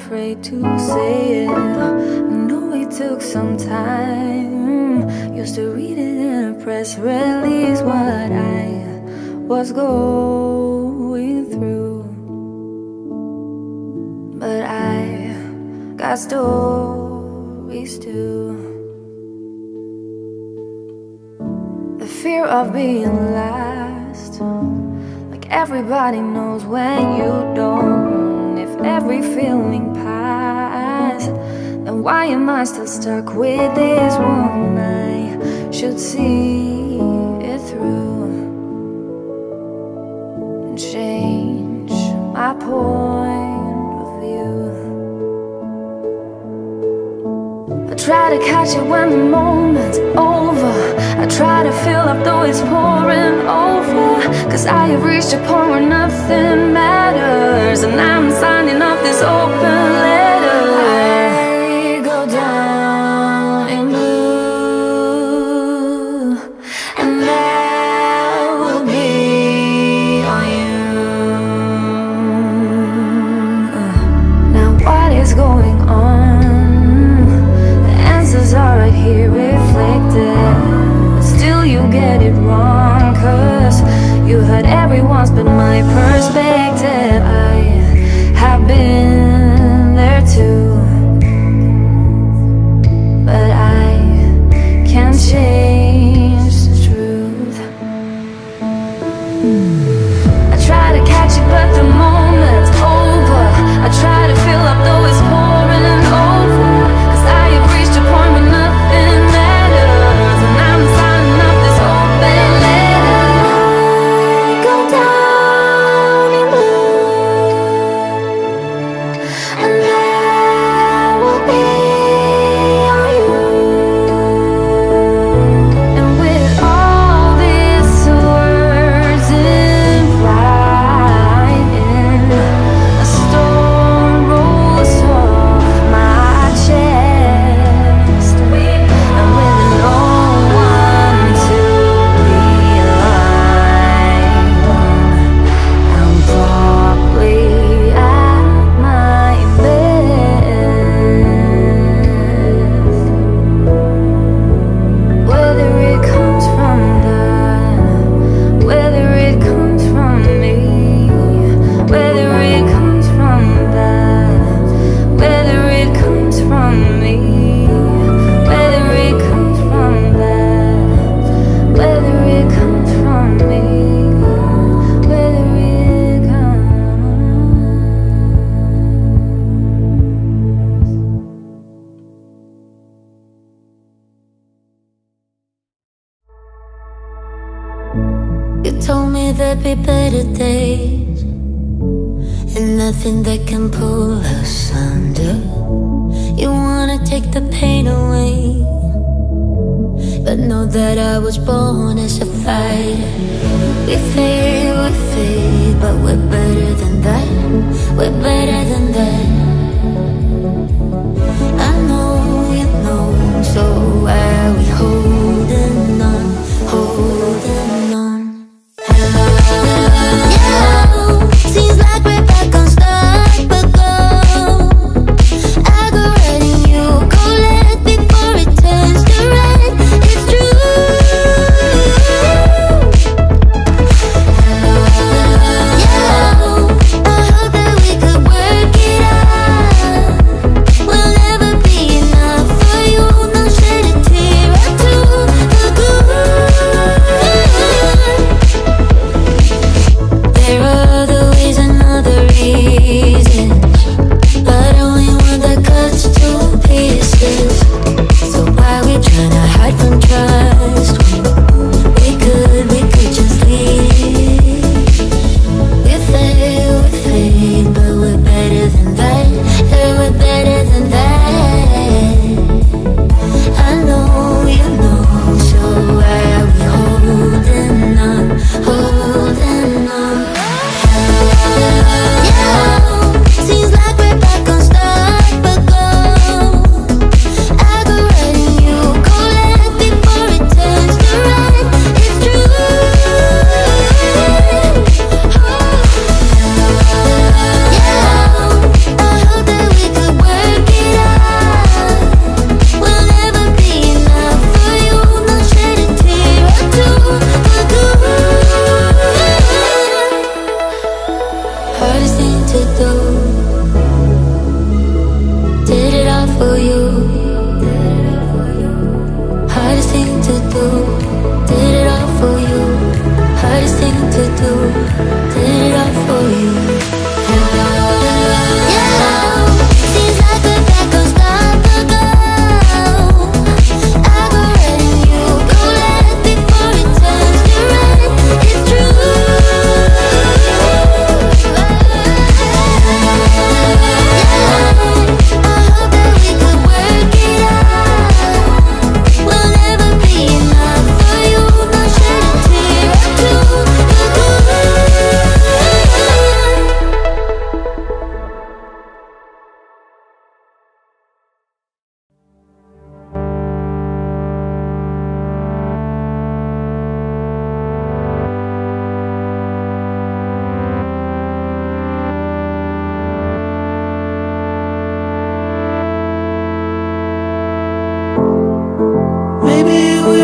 afraid to say it. I know it took some time. Used to read it in a press release what I was going through, but I got stories too. The fear of being last, like everybody knows when you don't. If every feeling passed, then why am I still stuck with this one? I should see it through and change my point of view. I try to catch it when the moment's over. I try to fill up though it's pouring over, 'cause I have reached a point where nothing matters, and I'm signing off this open letter. I go down in blue, and that will be on you. Now what is going on? The answers are right here reflected, but still you get it wrong, 'cause you heard everyone's but my perspective. I have been there too, but I can't change the truth. I try to catch it but the moment's over. I try to fill up though it's pouring over, 'cause I have reached a point where nothing matters, and I'm signing up this open letter. I go down in blue, and that will be on you. And with all these words in writing, a storm rolls off my chest, and with no one to rely on, I'm probably at my best. Whether it comes from God, whether it comes from me, whether it comes from God, whether it comes from me, whether it comes from God, whether it comes from me, whether it comes. You told me there'd be better days, and nothing that can pull us under. You wanna take the pain away, but know that I was born as a fighter. We fade, but we're better than that. We're better than that. I know you know, so why are we holding on, holding on? Yeah, seems like we're back on start, but go. I go red and you go left before it turns to red. It's true. Yeah, I hope that we could work it out.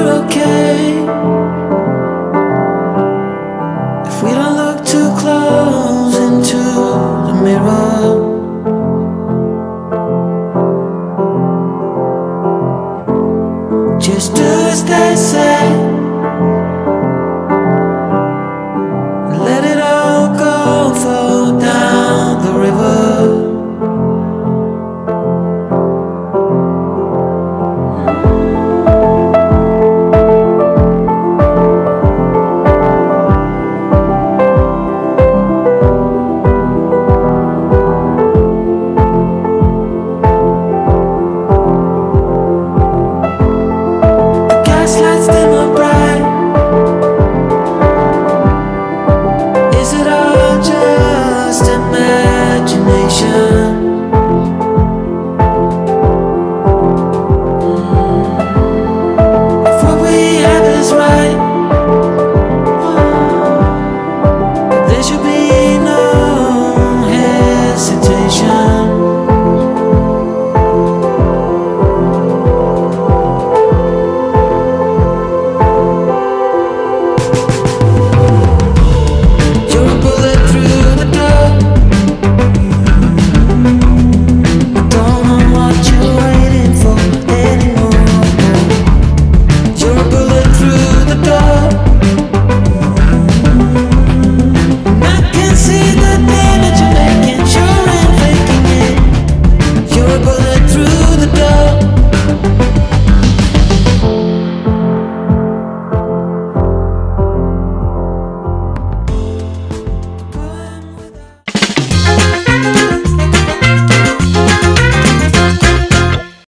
we're okay if we don't look too close into the mirror. Just do as they say.